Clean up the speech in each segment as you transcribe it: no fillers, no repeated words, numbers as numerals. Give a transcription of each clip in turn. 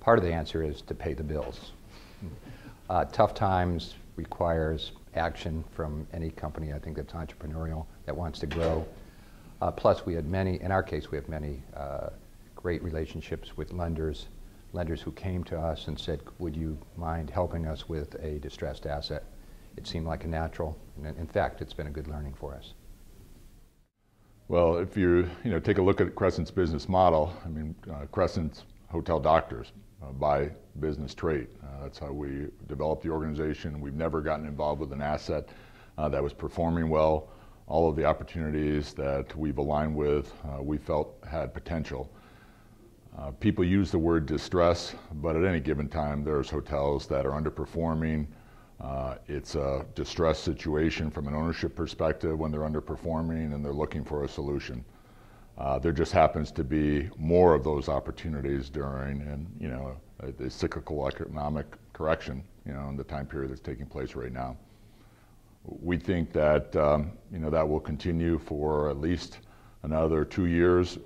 part of the answer is to pay the bills. Tough times requires action from any company, I think, that's entrepreneurial, that wants to grow. Plus, we had many, in our case, we have many great relationships with lenders who came to us and said, would you mind helping us with a distressed asset? It seemed like a natural, and in fact, it's been a good learning for us. Well, if you take a look at Crescent's business model, I mean, Crescent's hotel doctors by business trade. That's how we developed the organization. We've never gotten involved with an asset that was performing well. All of the opportunities that we've aligned with, we felt had potential. People use the word distress, but at any given time, there's hotels that are underperforming. It's a distress situation from an ownership perspective when they're underperforming and they're looking for a solution. There just happens to be more of those opportunities during a cyclical economic correction, in the time period that's taking place right now. We think that that will continue for at least another 2 years.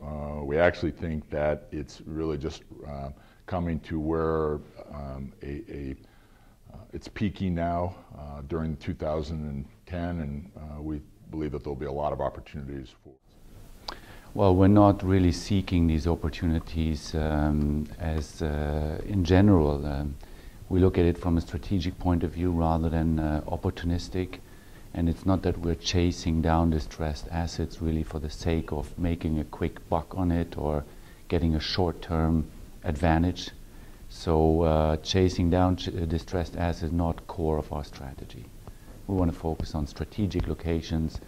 We actually think that it's really just coming to where it's peaking now during 2010, and we believe that there'll be a lot of opportunities for. Well, we're not really seeking these opportunities as in general. We look at it from a strategic point of view rather than opportunistic. And it's not that we're chasing down distressed assets really for the sake of making a quick buck on it or getting a short-term advantage. So chasing down distressed assets is not core of our strategy. We want to focus on strategic locations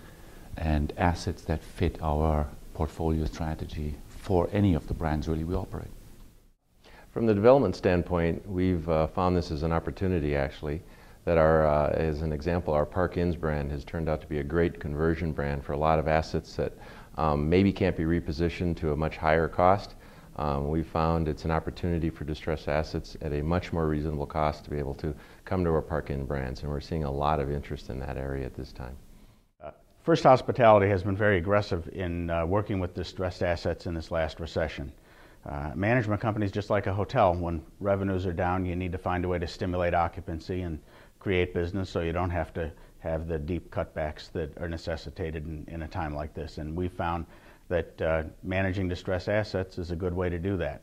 and assets that fit our portfolio strategy for any of the brands really we operate. From the development standpoint, we've found this as an opportunity actually, that as an example, our Park Inns brand has turned out to be a great conversion brand for a lot of assets that maybe can't be repositioned to a much higher cost. We found it's an opportunity for distressed assets at a much more reasonable cost to be able to come to our Park Inn brands, and we're seeing a lot of interest in that area at this time. First Hospitality has been very aggressive in working with distressed assets in this last recession. Management companies, just like a hotel, when revenues are down, you need to find a way to stimulate occupancy and create business so you don't have to have the deep cutbacks that are necessitated in a time like this. And we found that managing distressed assets is a good way to do that.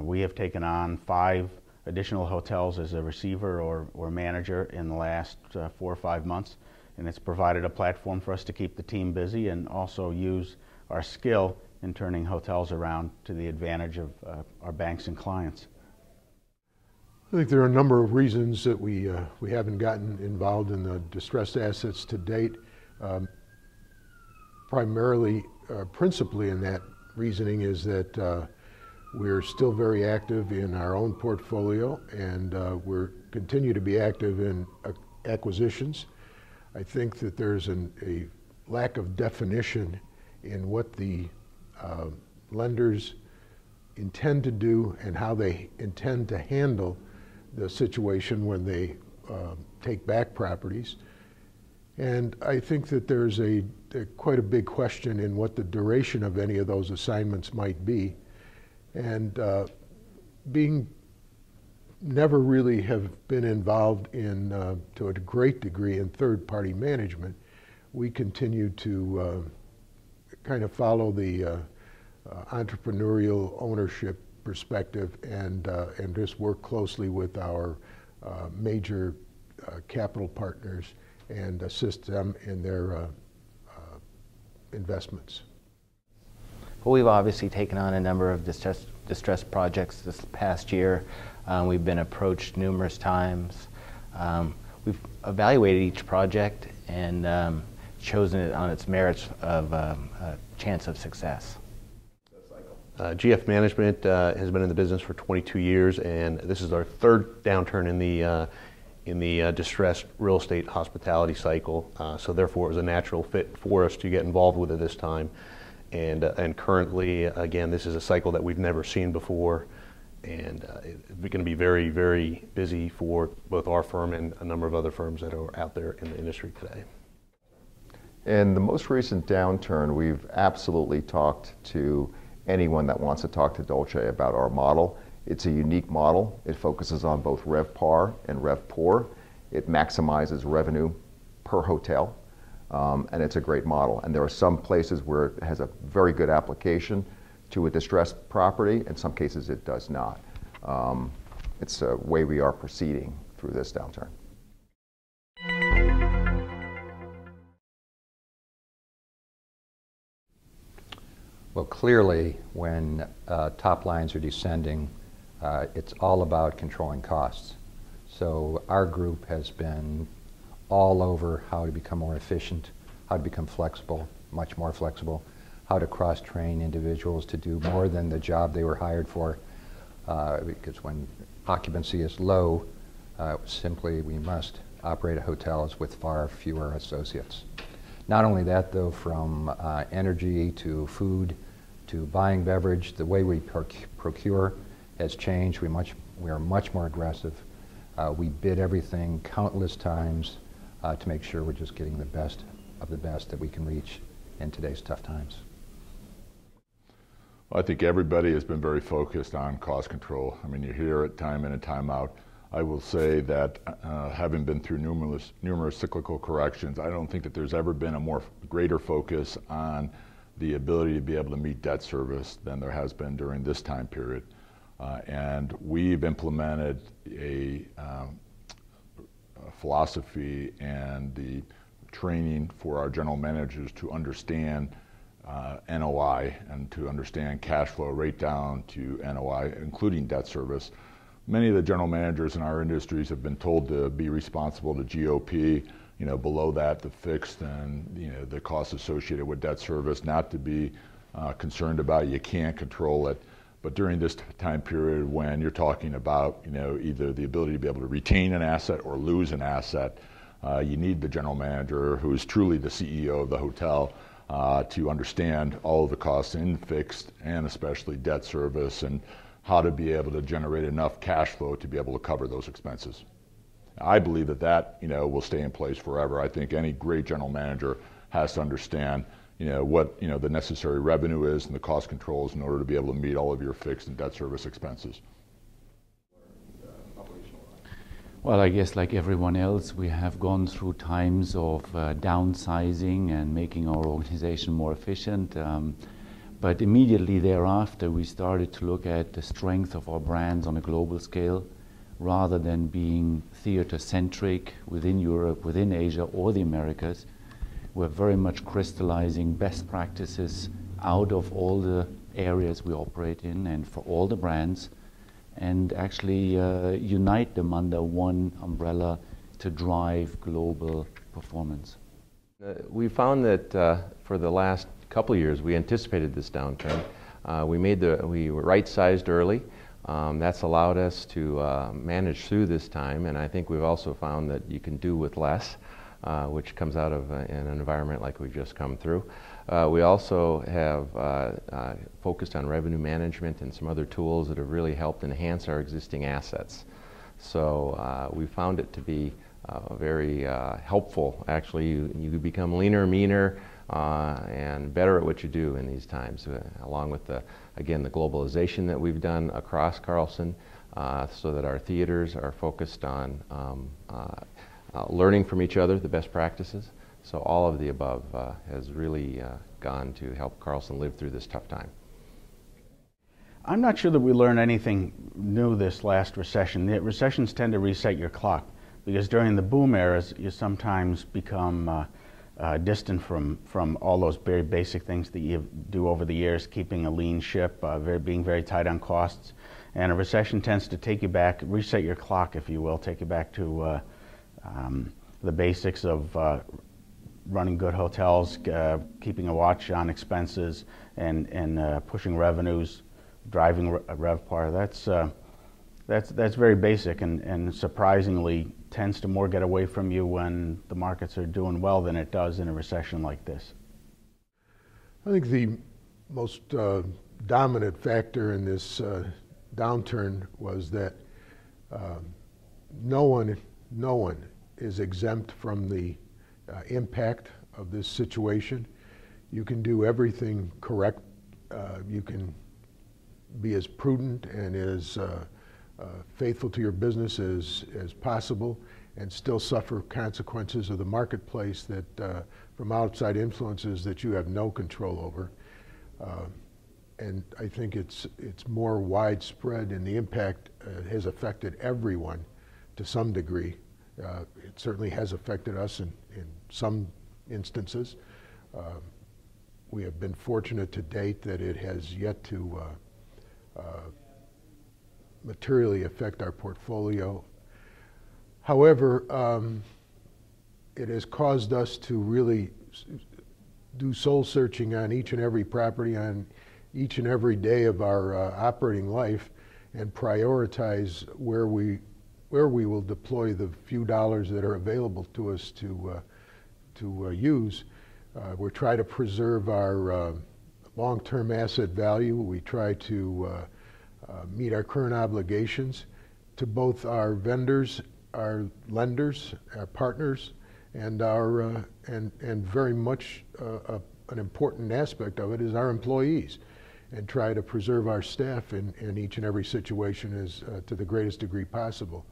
We have taken on 5 additional hotels as a receiver or manager in the last 4 or 5 months, and it's provided a platform for us to keep the team busy and also use our skill in turning hotels around to the advantage of our banks and clients. I think there are a number of reasons that we haven't gotten involved in the distressed assets to date. Principally in that reasoning is that we're still very active in our own portfolio, and we're continue to be active in acquisitions. I think that there's a lack of definition in what the lenders intend to do and how they intend to handle the situation when they take back properties. And I think that there's quite a big question in what the duration of any of those assignments might be. And being never really have been involved in, to a great degree, in third-party management, we continue to kind of follow the entrepreneurial ownership perspective and just work closely with our major capital partners and assist them in their investments. Well, we've obviously taken on a number of distressed projects this past year. We've been approached numerous times. We've evaluated each project and chosen it on its merits of a chance of success. GF Management has been in the business for 22 years, and this is our 3rd downturn in the distressed real estate hospitality cycle. So therefore, it was a natural fit for us to get involved with it this time. And currently, again, this is a cycle that we've never seen before, and it's going to be very, very busy for both our firm and a number of other firms that are out there in the industry today. In the most recent downturn, we've absolutely talked to anyone that wants to talk to Dolce about our model It's a unique model. It focuses on both RevPAR and RevPOR. It maximizes revenue per hotel, and it's a great model. And there are some places where it has a very good application to a distressed property. In some cases, it does not. It's a way we are proceeding through this downturn. Well, clearly, when top lines are descending, it's all about controlling costs. So our group has been all over how to become more efficient, how to become flexible, much more flexible, how to cross-train individuals to do more than the job they were hired for. Because when occupancy is low, simply we must operate hotels with far fewer associates. Not only that, though, from energy to food to buying beverage, the way we procure has changed. We are much more aggressive. We bid everything countless times to make sure we're just getting the best of the best that we can reach in today's tough times. Well, I think everybody has been very focused on cost control. I mean, you hear it time in and time out. I will say that having been through numerous cyclical corrections, I don't think that there's ever been a greater focus on the ability to be able to meet debt service than there has been during this time period. And we've implemented a philosophy and the training for our general managers to understand NOI and to understand cash flow right down to NOI, including debt service. Many of the general managers in our industries have been told to be responsible to GOP, below that the fixed and the costs associated with debt service, not to be concerned about. You can't control it. But during this time period when you're talking about either the ability to be able to retain an asset or lose an asset, you need the general manager, who is truly the CEO of the hotel, to understand all of the costs in fixed and especially debt service, and how to be able to generate enough cash flow to be able to cover those expenses. I believe that will stay in place forever. I think any great general manager has to understand what the necessary revenue is and the cost controls in order to be able to meet all of your fixed and debt service expenses. Well, I guess like everyone else, we have gone through times of downsizing and making our organization more efficient. But immediately thereafter, we started to look at the strength of our brands on a global scale, rather than being theater-centric within Europe, within Asia, or the Americas. We're very much crystallizing best practices out of all the areas we operate in and for all the brands, and actually unite them under one umbrella to drive global performance. We found that for the last couple of years, we anticipated this downturn. We were right-sized early. That's allowed us to manage through this time, and I think we've also found that you can do with less, which comes out of in an environment like we've just come through. We also have focused on revenue management and some other tools that have really helped enhance our existing assets. So we found it to be very helpful. Actually, you become leaner, meaner, and better at what you do in these times, along with the globalization that we've done across Carlson, so that our theaters are focused on learning from each other the best practices. So all of the above has really gone to help Carlson live through this tough time. I'm not sure that we learned anything new this last recession. The recessions tend to reset your clock, because during the boom eras, you sometimes become distant from all those very basic things that you do over the years, keeping a lean ship, being very tight on costs. And a recession tends to take you back, reset your clock, if you will, take you back to the basics of running good hotels, keeping a watch on expenses, and pushing revenues, driving RevPAR. That's very basic, and surprisingly tends to more get away from you when the markets are doing well than it does in a recession like this. I think the most dominant factor in this downturn was that no one is exempt from the impact of this situation. You can do everything correct. You can be as prudent and as faithful to your business as possible, and still suffer consequences of the marketplace that from outside influences that you have no control over. And I think it's more widespread, and the impact has affected everyone to some degree. It certainly has affected us in some instances. We have been fortunate to date that it has yet to materially affect our portfolio. However, it has caused us to really do soul searching on each and every property, on each and every day of our operating life, and prioritize where we will deploy the few dollars that are available to us to use. We try to preserve our long-term asset value. We try to meet our current obligations to both our vendors, our lenders, our partners, and our and very much an important aspect of it is our employees, and try to preserve our staff in each and every situation as to the greatest degree possible.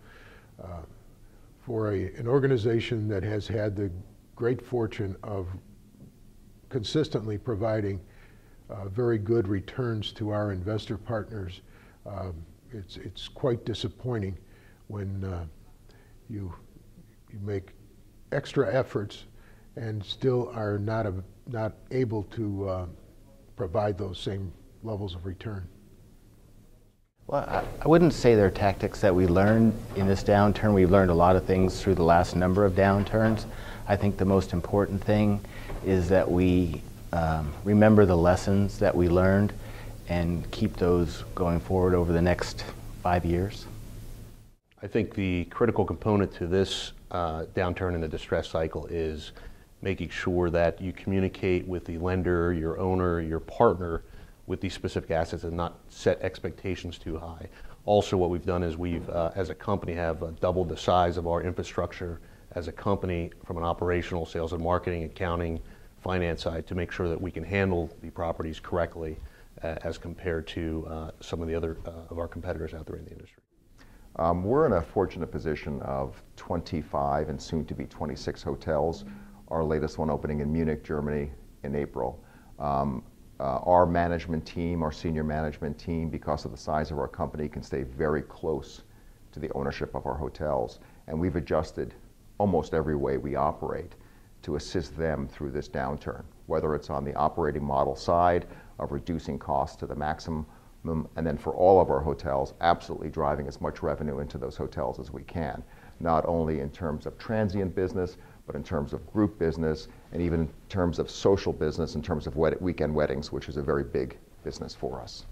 For an organization that has had the great fortune of consistently providing very good returns to our investor partners, it's quite disappointing when you make extra efforts and still are not able to provide those same levels of return. Well, I wouldn't say they're tactics that we learned in this downturn. We've learned a lot of things through the last number of downturns. I think the most important thing is that we remember the lessons that we learned and keep those going forward over the next 5 years. I think the critical component to this downturn in the distress cycle is making sure that you communicate with the lender, your owner, your partner with these specific assets, and not set expectations too high. Also, what we've done is we've, as a company, have doubled the size of our infrastructure as a company from an operational, sales and marketing, accounting, finance side to make sure that we can handle the properties correctly as compared to some of the other of our competitors out there in the industry. We're in a fortunate position of 25 and soon to be 26 hotels. Our latest one opening in Munich, Germany in April. Our management team, our senior management team, because of the size of our company, can stay very close to the ownership of our hotels. And we've adjusted almost every way we operate to assist them through this downturn, whether it's on the operating model side of reducing costs to the maximum, and then for all of our hotels, absolutely driving as much revenue into those hotels as we can, not only in terms of transient business, but in terms of group business, and even in terms of social business, in terms of weekend weddings, which is a very big business for us.